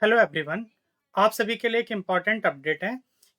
Hello everyone. आप सभी के लिए एक इम्पॉर्टेंट अपडेट है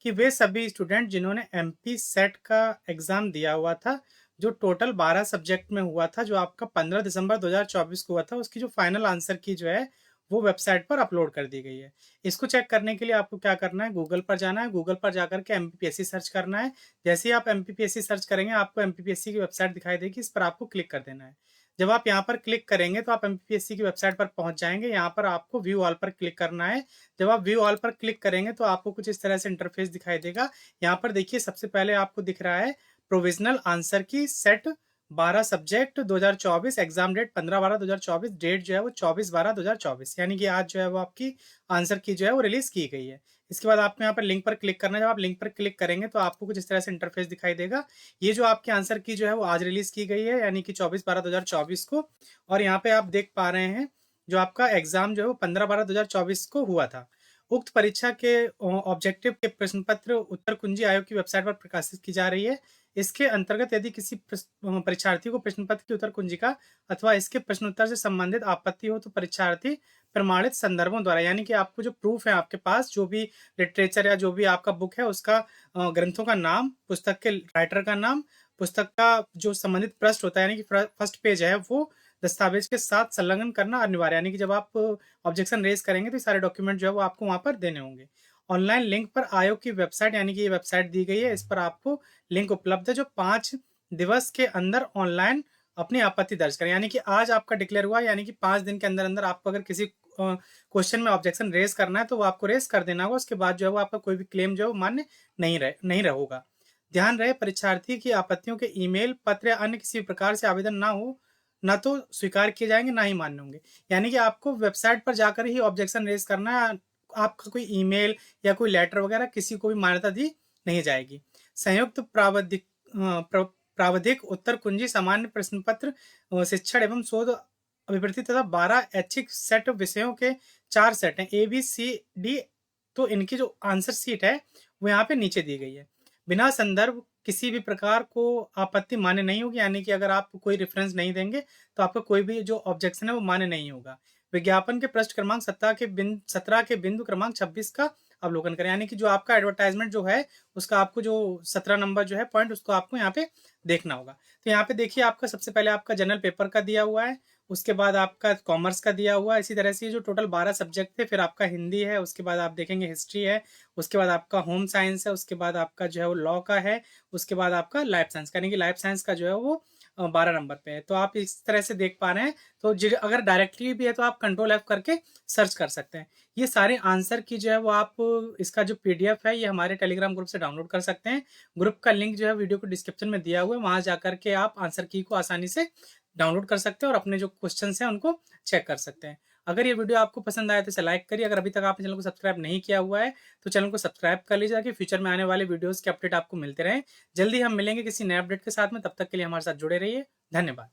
कि वे सभी स्टूडेंट जिन्होंने एमपी सेट का एग्ज़ाम दिया हुआ था, जो टोटल 12 सब्जेक्ट में हुआ था, जो आपका 15 दिसंबर 2024 को हुआ था, उसकी जो फाइनल आंसर की जो है वो वेबसाइट पर अपलोड कर दी गई है। इसको चेक करने के लिए आपको क्या करना है, गूगल पर जाना है, गूगल पर जाकर के एमपीपीएससी सर्च करना है। जैसे ही आप एमपीपीएससी सर्च करेंगे, आपको एमपीपीएससी की वेबसाइट दिखाई देगी, इस पर आपको क्लिक कर देना है। जब आप यहाँ पर क्लिक करेंगे तो आप एमपीपीएससी की वेबसाइट पर पहुंच जाएंगे। यहाँ पर आपको व्यू ऑल पर क्लिक करना है। जब आप व्यू ऑल पर क्लिक करेंगे तो आपको कुछ इस तरह से इंटरफेस दिखाई देगा। यहाँ पर देखिए, सबसे पहले आपको दिख रहा है provisional answer key set 12 subject 2024, exam date 15/12/2024, date जो है वो 24/12/2024, यानी कि आज जो है वो आपकी आंसर की जो है वो रिलीज की गई है। इसके बाद आपको यहाँ पर लिंक पर क्लिक करना है। जब आप लिंक पर क्लिक करेंगे तो आपको कुछ इस तरह से इंटरफेस दिखाई देगा। ये जो आपके आंसर की जो है वो आज रिलीज की गई है, यानी कि 24/12/2024 को। और यहाँ पे आप देख पा रहे हैं जो आपका एग्जाम जो है वो 15/12/2024 को हुआ था। उक्त परीक्षा के ऑब्जेक्टिव के प्रश्न पत्र उत्तर कुंजी आयोग की वेबसाइट पर प्रकाशित की जा रही है। इसके अंतर्गत यदि किसी परीक्षार्थी को प्रश्न पत्र की उत्तर कुंजिका अथवा इसके प्रश्नोत्तर से संबंधित आपत्ति हो तो परीक्षार्थी प्रमाणित संदर्भों द्वारा, यानी कि आपको जो प्रूफ है आपके पास, जो भी लिटरेचर या जो भी आपका बुक है उसका ग्रंथों का नाम, पुस्तक के राइटर का नाम, पुस्तक का जो संबंधित पृष्ठ होता है यानी कि फर्स्ट पेज है, वो दस्तावेज के साथ संलग्न करना अनिवार्य, यानी कि जब आप ऑब्जेक्शन रेज करेंगे तो सारे डॉक्यूमेंट जो है वो आपको वहां पर देने होंगे। ऑनलाइन लिंक पर आयोग की वेबसाइट, यानी कि ये वेबसाइट दी गई है, इस पर आपको लिंक उपलब्ध है जो 5 दिवस के अंदर ऑनलाइन अपनी आपत्ति दर्ज करें, यानी कि आज आपका डिक्लेयर हुआ, यानी कि 5 दिन के अंदर अंदर आपको अगर किसी क्वेश्चन में ऑब्जेक्शन रेज करना है तो वो आपको रेज कर देना होगा। उसके बाद जो है वो आपका कोई भी क्लेम जो है वो मान्य नहीं रहेगा। ध्यान रहे, परीक्षार्थी की आपत्तियों के ईमेल, पत्र या अन्य किसी प्रकार से आवेदन ना हो, ना तो स्वीकार किए जाएंगे ना ही मान्य होंगे। यानी कि आपको वेबसाइट पर जाकर ही ऑब्जेक्शन रेज करना है। आपका कोई ईमेल या कोई लेटर वगैरह किसी को भी मान्यता दी नहीं जाएगी। संयुक्त प्रावधिक उत्तर कुंजी सामान्य प्रश्न पत्र, शिक्षण एवं शोध अभिवृत्ति तथा 12 ऐच्छिक सेट विषयों के 4 सेट हैं, ए बी सी डी। तो इनकी जो आंसर शीट है वो यहाँ पे नीचे दी गई है। बिना संदर्भ किसी भी प्रकार को आपत्ति मान्य नहीं होगी, यानी कि अगर आप कोई रेफरेंस नहीं देंगे तो आपका कोई भी जो ऑब्जेक्शन है वो मान्य नहीं होगा। विज्ञापन के पृष्ठ क्रमांक 17 के बिंदु क्रमांक 26 का अवलोकन करें, यानी कि जो आपका एडवर्टाइजमेंट जो है उसका आपको जो 17 नंबर जो है पॉइंट, उसको आपको यहाँ पे देखना होगा। तो यहाँ पे देखिए, आपका सबसे पहले आपका जनरल पेपर का दिया हुआ है, उसके बाद आपका कॉमर्स का दिया हुआ है। इसी तरह से जो टोटल 12 सब्जेक्ट थे, फिर आपका हिंदी है, उसके बाद आप देखेंगे हिस्ट्री है, उसके बाद आपका होम साइंस है, उसके बाद आपका जो है वो लॉ का है, उसके बाद आपका लाइफ साइंस का, यानी कि लाइफ साइंस का जो है वो 12 नंबर पे है। तो आप इस तरह से देख पा रहे हैं। तो अगर डायरेक्टली भी है तो आप कंट्रोल F करके सर्च कर सकते हैं। ये सारे आंसर की जो है वो आप, इसका जो PDF है ये हमारे टेलीग्राम ग्रुप से डाउनलोड कर सकते हैं। ग्रुप का लिंक जो है वीडियो को डिस्क्रिप्शन में दिया हुआ है, वहां जाकर के आप आंसर की को आसानी से डाउनलोड कर सकते हैं और अपने जो क्वेश्चंस हैं उनको चेक कर सकते हैं। अगर ये वीडियो आपको पसंद आया तो इसे लाइक करिए। अगर अभी तक आपने चैनल को सब्सक्राइब नहीं किया हुआ है तो चैनल को सब्सक्राइब कर लीजिए, ताकि फ्यूचर में आने वाले वीडियोस के अपडेट आपको मिलते रहें। जल्दी हम मिलेंगे किसी नए अपडेट के साथ में, तब तक के लिए हमारे साथ जुड़े रहिए। धन्यवाद।